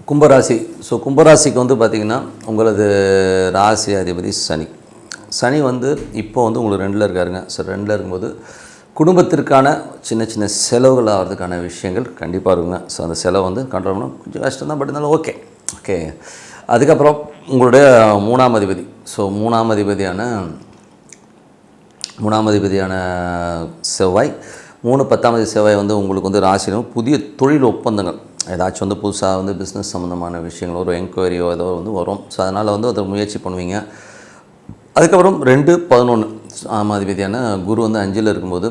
கும்பராசி. ஸோ கும்பராசிக்கு வந்து பார்த்திங்கன்னா உங்களது ராசி அதிபதி சனி. சனி வந்து இப்போ வந்து உங்களுக்கு 2ல் இருக்காருங்க. ஸோ 2ல் இருக்கும்போது குடும்பத்திற்கான சின்ன சின்ன செலவுகள் ஆகிறதுக்கான விஷயங்கள் கண்டிப்பாக இருக்குங்க. ஸோ அந்த செலவு வந்து கண்ட்ரோல் பண்ணால் கொஞ்சம் கஷ்டம் தான், பட் இருந்தாலும் ஓகே. அதுக்கப்புறம் உங்களுடைய 3ஆம் அதிபதி. ஸோ 3ஆம் அதிபதியான செவ்வாய், 10ஆம் தேதி செவ்வாய் வந்து உங்களுக்கு வந்து ராசியிலும் புதிய தொழில் ஒப்பந்தங்கள் ஏதாச்சும் வந்து புதுசாக வந்து பிஸ்னஸ் சம்மந்தமான விஷயங்கள் ஒரு என்கொயரியோ ஏதோ வந்து வரும். ஸோ அதனால் வந்து அதை முயற்சி பண்ணுவீங்க. அதுக்கப்புறம் 2-11 ஆம் அதிபதியான குரு வந்து 5ல் இருக்கும்போது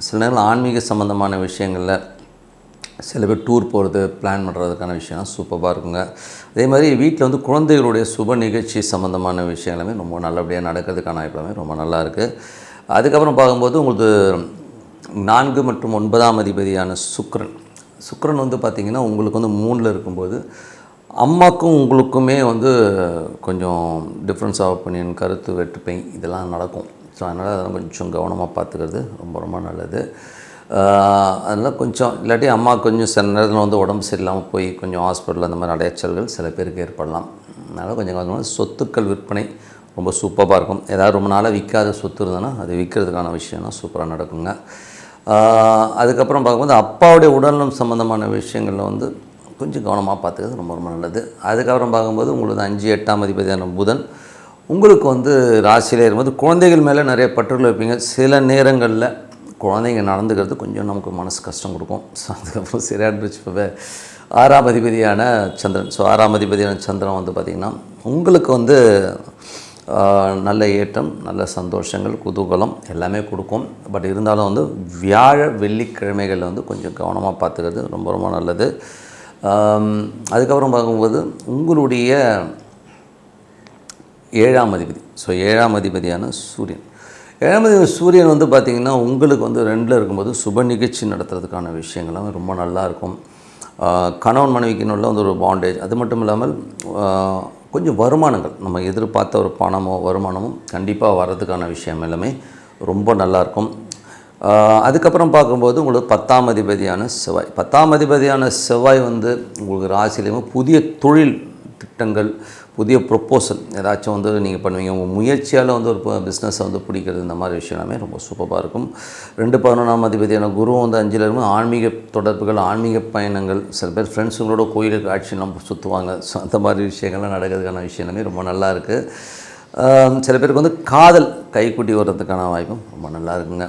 சில நேரம் ஆன்மீக சம்மந்தமான விஷயங்களில் சில பேர் டூர் போகிறது பிளான் பண்ணுறதுக்கான விஷயம் சூப்பராக இருக்குங்க. அதே மாதிரி வீட்டில் வந்து குழந்தைகளுடைய சுப நிகழ்ச்சி சம்மந்தமான விஷயம் எல்லாமே ரொம்ப நல்லபடியாக நடக்கிறதுக்கான வாய்ப்பு ரொம்ப நல்லா இருக்குது. அதுக்கப்புறம் பார்க்கும்போது உங்களுக்கு 4 மற்றும் 9ஆம் அதிபதியான சுக்கிரன் வந்து பார்த்திங்கன்னா உங்களுக்கு வந்து 3ல் இருக்கும்போது அம்மாக்கும் உங்களுக்குமே வந்து கொஞ்சம் டிஃப்ரென்ஸ் ஆஃப் ஒப்பீனியன், கருத்து வேற்றுமை இதெல்லாம் நடக்கும். ஸோ அதனால் அதெல்லாம் கொஞ்சம் கவனமாக பார்த்துக்கிறது ரொம்ப நல்லது. அதனால் கொஞ்சம் இல்லாட்டி அம்மா கொஞ்சம் சில நேரத்தில் வந்து உடம்பு சரியில்லாமல் போய் கொஞ்சம் ஹாஸ்பிட்டல் அந்த மாதிரி அடைச்சல்கள் சில பேருக்கு ஏற்படலாம். அதனால் கொஞ்சம் கொஞ்சமாக சொத்துக்கள் விற்பனை ரொம்ப சூப்பராக இருக்கும். ஏதாவது ரொம்ப நாளாக விற்காத சொத்து இருந்ததுன்னா அது விற்கிறதுக்கான விஷயம்னா சூப்பராக நடக்குங்க. அதுக்கப்புறம் பார்க்கும்போது அப்பாவுடைய உடல்நலம் சம்மந்தமான விஷயங்களில் வந்து கொஞ்சம் கவனமாக பார்த்துக்கிறது ரொம்ப நல்லது. அதுக்கப்புறம் பார்க்கும்போது உங்களுக்கு 5-8ஆம் அதிபதியான புதன் உங்களுக்கு வந்து ராசியிலே இருக்கும்போது குழந்தைகள் மேலே நிறைய பற்றுதல் வைப்பீங்க. சில நேரங்களில் குழந்தைங்க நடந்துக்கிறது கொஞ்சம் நமக்கு மனசு கஷ்டம் கொடுக்கும். ஸோ அதுக்கப்புறம் சரியாகிடுச்சு. இப்போ 6ஆம் அதிபதியான சந்திரன். ஸோ 6ஆம் அதிபதியான சந்திரன் வந்து பார்த்திங்கன்னா உங்களுக்கு வந்து நல்ல ஏற்றம், நல்ல சந்தோஷங்கள், குதூகலம் எல்லாமே கொடுக்கும். பட் இருந்தாலும் வந்து வியாழ வெள்ளிக்கிழமைகளில் வந்து கொஞ்சம் கவனமாக பார்த்துக்கிறது ரொம்ப நல்லது. அதுக்கப்புறம் பார்க்கும்போது உங்களுடைய 7ஆம் அதிபதி. ஸோ 7ஆம் அதிபதியான சூரியன் வந்து பார்த்திங்கன்னா உங்களுக்கு வந்து 2ல் இருக்கும்போது சுப நிகழ்ச்சி நடத்துறதுக்கான விஷயங்கள்லாம் ரொம்ப நல்லாயிருக்கும். கணவன் மனைவிக்குள்ள வந்து ஒரு பாண்டேஜ், அது மட்டும் இல்லாமல் கொஞ்சம் வருமானங்கள் நம்ம எதிர்பார்த்த ஒரு பணமோ வருமானமும் கண்டிப்பாக வர்றதுக்கான விஷயம் எல்லாமே ரொம்ப நல்லாயிருக்கும். அதுக்கப்புறம் பார்க்கும்போது உங்களுக்கு 10ஆம் அதிபதியான செவ்வாய் வந்து உங்களுக்கு ராசியிலையும் புதிய தொழில் திட்டங்கள், புதிய ப்ரொப்போசல் ஏதாச்சும் வந்து நீங்கள் பண்ணுவீங்க. உங்கள் முயற்சியால் வந்து ஒரு பிஸ்னஸை வந்து பிடிக்கிறது, இந்த மாதிரி விஷயம் எல்லாமே ரொம்ப சூப்பராக இருக்கும். 2-11ஆம் அதிபதியான குரு வந்து 5ல் இருக்கும். ஆன்மீக தொடர்புகள், ஆன்மீக பயணங்கள், சில பேர் ஃப்ரெண்ட்ஸுங்களோட கோயிலுக்கு ஆட்சியெல்லாம் சுற்றுவாங்க. ஸோ அந்த மாதிரி விஷயங்கள்லாம் நடக்கிறதுக்கான விஷயம் எல்லாமே ரொம்ப நல்லா இருக்குது. சில பேருக்கு வந்து காதல் கைக்கூட்டி வர்றதுக்கான வாய்ப்பும் ரொம்ப நல்லா இருக்குங்க.